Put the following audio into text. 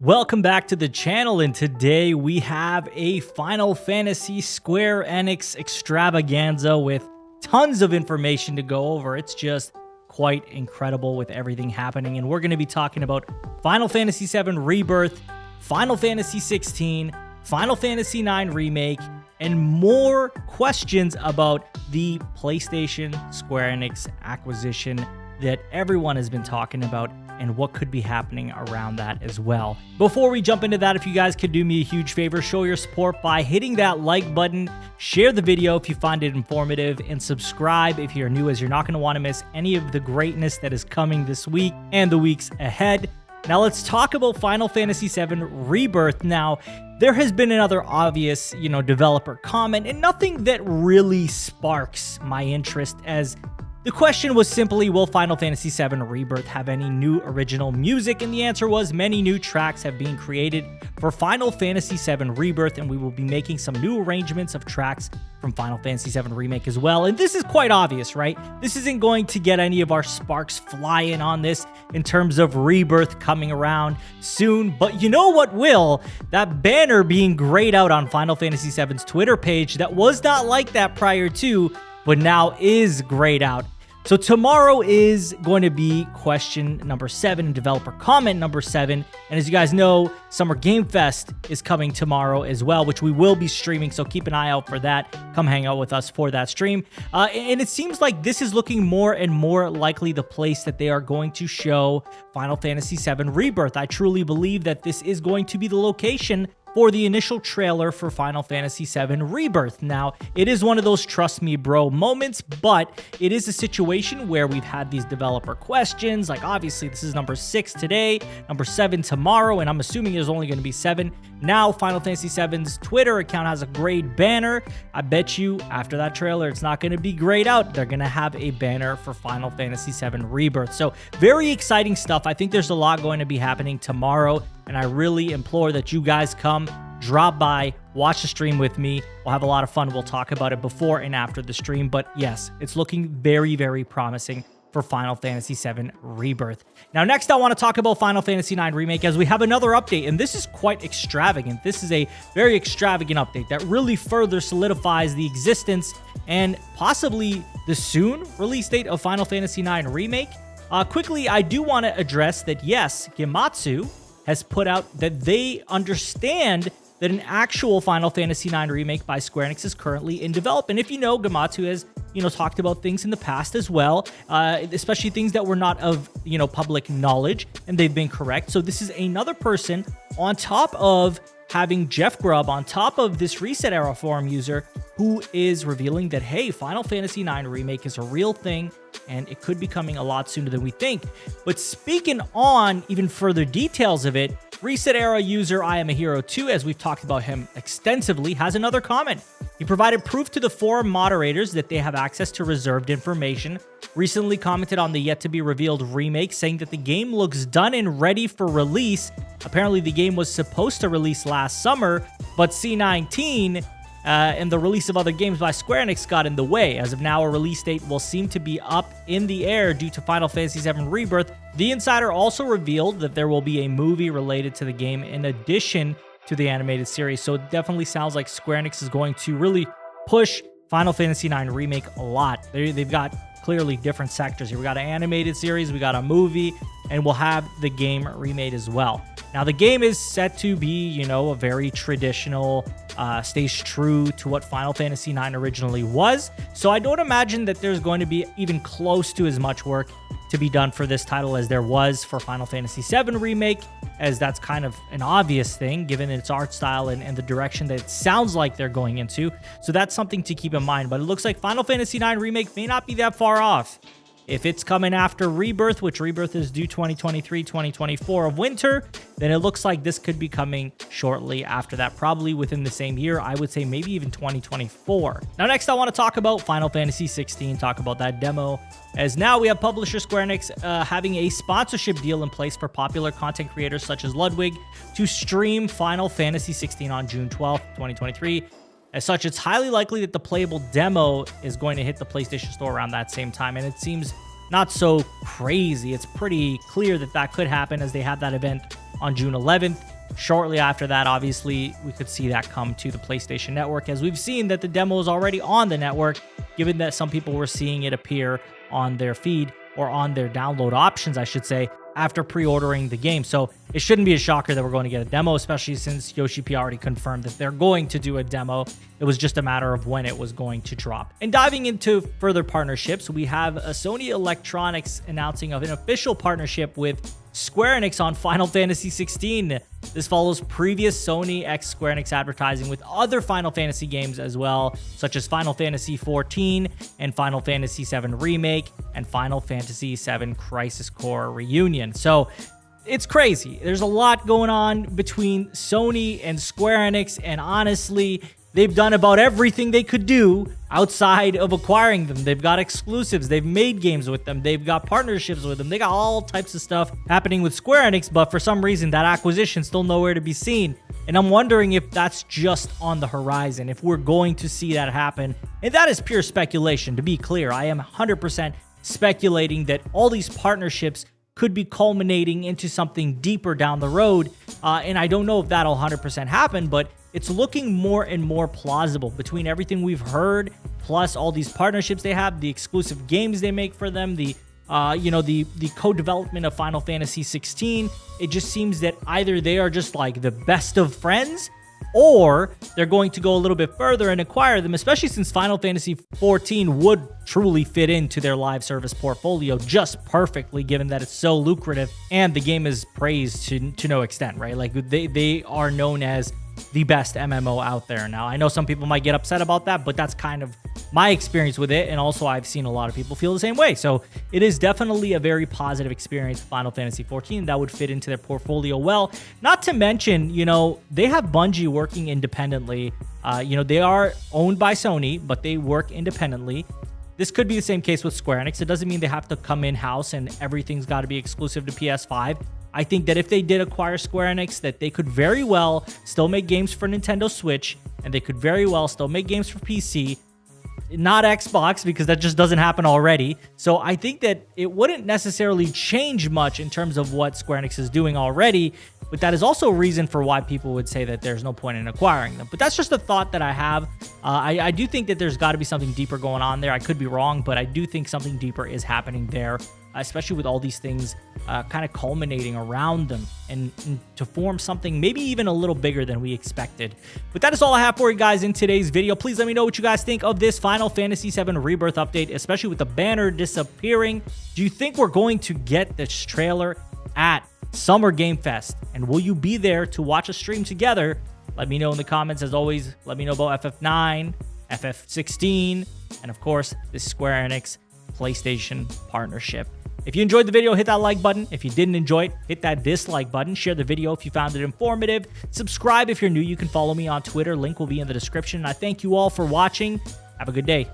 Welcome back to the channel, and today we have a Final Fantasy Square Enix extravaganza with tons of information to go over. It's just quite incredible with everything happening, and we're going to be talking about Final Fantasy VII Rebirth, Final Fantasy XVI, Final Fantasy IX Remake, and more questions about the PlayStation Square Enix acquisition that everyone has been talking about and what could be happening around that as well. Before we jump into that, if you guys could do me a huge favor, show your support by hitting that like button, share the video if you find it informative, and subscribe if you're new, as you're not going to want to miss any of the greatness that is coming this week and the weeks ahead. Now let's talk about Final Fantasy VII Rebirth. Now, there has been another obvious, developer comment, and nothing that really sparks my interest, as the question was simply, will Final Fantasy VII Rebirth have any new original music? And the answer was, many new tracks have been created for Final Fantasy VII Rebirth, and we will be making some new arrangements of tracks from Final Fantasy VII Remake as well. And this is quite obvious, right? This isn't going to get any of our sparks flying on this in terms of Rebirth coming around soon. But you know what will? That banner being grayed out on Final Fantasy VII's Twitter page that was not like that prior to, but now is grayed out. So tomorrow is going to be question number 7 and developer comment number 7. And as you guys know, Summer Game Fest is coming tomorrow as well, which we will be streaming. So keep an eye out for that. Come hang out with us for that stream. And it seems like this is looking more and more likely the place that they are going to show Final Fantasy VII Rebirth. I truly believe that this is going to be the location for the initial trailer for Final Fantasy VII Rebirth. Now, it is one of those trust me bro moments, but it is a situation where we've had these developer questions. Like, obviously, this is number 6 today, number 7 tomorrow, and I'm assuming there's only going to be 7. Now, Final Fantasy VII's Twitter account has a grayed banner. I bet you after that trailer, it's not going to be grayed out. They're going to have a banner for Final Fantasy VII Rebirth. So, very exciting stuff. I think there's a lot going to be happening tomorrow, and I really implore that you guys come, drop by, watch the stream with me. We'll have a lot of fun. We'll talk about it before and after the stream. But yes, it's looking very, very promising for Final Fantasy VII Rebirth. Now, next I want to talk about Final Fantasy IX Remake, as we have another update, and this is quite extravagant. This is a very extravagant update that really further solidifies the existence and possibly the soon release date of Final Fantasy IX Remake. Quickly, I do want to address that, yes, Gematsu has put out that they understand that an actual Final Fantasy IX Remake by Square Enix is currently in development. If you know, Gematsu has, talked about things in the past as well, especially things that were not of, public knowledge, and they've been correct. So this is another person on top of having Jeff Grubb, on top of this Reset Era forum user, who is revealing that, hey, Final Fantasy IX Remake is a real thing, and it could be coming a lot sooner than we think. But speaking on even further details of it, Reset Era user I Am a Hero 2, as we've talked about him extensively, has another comment. He provided proof to the forum moderators that they have access to reserved information, recently commented on the yet-to-be-revealed remake, saying that the game looks done and ready for release. Apparently, the game was supposed to release last summer, but C19 and the release of other games by Square Enix got in the way. As of now, a release date will seem to be up in the air due to Final Fantasy VII Rebirth. The insider also revealed that there will be a movie related to the game in addition to the animated series. So it definitely sounds like Square Enix is going to really push Final Fantasy IX Remake a lot. They've got clearly different sectors here. We got an animated series, we got a movie, and we'll have the game remade as well. Now, the game is set to be, a very traditional, stays true to what Final Fantasy IX originally was. So I don't imagine that there's going to be even close to as much work to be done for this title as there was for Final Fantasy VII Remake, as that's kind of an obvious thing given its art style and the direction that it sounds like they're going into. So that's something to keep in mind. But it looks like Final Fantasy IX Remake may not be that far off. If it's coming after Rebirth, which Rebirth is due 2023-2024 of winter, then it looks like this could be coming shortly after that, probably within the same year. I would say maybe even 2024. Now, next I want to talk about Final Fantasy XVI, talk about that demo, as now we have publisher Square Enix having a sponsorship deal in place for popular content creators such as Ludwig to stream Final Fantasy XVI on June 12th, 2023. As such, it's highly likely that the playable demo is going to hit the PlayStation Store around that same time, and it seems not so crazy. It's pretty clear that that could happen, as they have that event on June 11th. Shortly after that, obviously, we could see that come to the PlayStation Network, as we've seen that the demo is already on the network, given that some people were seeing it appear on their feed, or on their download options, I should say, after pre-ordering the game. So it shouldn't be a shocker that we're going to get a demo, especially since Yoshi P already confirmed that they're going to do a demo. It was just a matter of when it was going to drop. And diving into further partnerships, we have Sony Electronics announcing of an official partnership with Square Enix on Final Fantasy XVI. This follows previous Sony x Square Enix advertising with other Final Fantasy games as well, such as Final Fantasy XIV and Final Fantasy VII Remake and Final Fantasy VII Crisis Core Reunion. So it's crazy. There's a lot going on between Sony and Square Enix, and honestly, they've done about everything they could do outside of acquiring them. They've got exclusives. They've made games with them. They've got partnerships with them. They got all types of stuff happening with Square Enix, but for some reason, that acquisition's still nowhere to be seen. And I'm wondering if that's just on the horizon, if we're going to see that happen. And that is pure speculation, to be clear. I am 100% speculating that all these partnerships could be culminating into something deeper down the road. And I don't know if that'll 100% happen, but it's looking more and more plausible between everything we've heard, plus all these partnerships they have, the exclusive games they make for them, the co-development of Final Fantasy XVI. It just seems that either they are just like the best of friends, or they're going to go a little bit further and acquire them, especially since Final Fantasy XIV would truly fit into their live service portfolio just perfectly, given that it's so lucrative and the game is praised to no extent, right? Like they are known as the best MMO out there. Now, I know some people might get upset about that, but that's kind of my experience with it, and also I've seen a lot of people feel the same way. So it is definitely a very positive experience with Final Fantasy XIV that would fit into their portfolio well. Not to mention, they have Bungie working independently. They are owned by Sony, but they work independently. This could be the same case with Square Enix. It doesn't mean they have to come in-house and everything's got to be exclusive to PS5. I think that if they did acquire Square Enix, that they could very well still make games for Nintendo Switch, and they could very well still make games for PC, not Xbox, because that just doesn't happen already. So I think that it wouldn't necessarily change much in terms of what Square Enix is doing already, but that is also a reason for why people would say that there's no point in acquiring them. But that's just a thought that I have. I do think that there's got to be something deeper going on there. I could be wrong, but I do think something deeper is happening there, especially with all these things kind of culminating around them and to form something maybe even a little bigger than we expected. But that is all I have for you guys in today's video. Please let me know what you guys think of this Final Fantasy VII Rebirth update, especially with the banner disappearing. Do you think we're going to get this trailer at Summer Game Fest? And will you be there to watch a stream together? Let me know in the comments. As always, let me know about FF9, FF16, and of course, this Square Enix PlayStation partnership. If you enjoyed the video, hit that like button. If you didn't enjoy it, hit that dislike button. Share the video if you found it informative. Subscribe if you're new. You can follow me on Twitter. Link will be in the description. I thank you all for watching. Have a good day.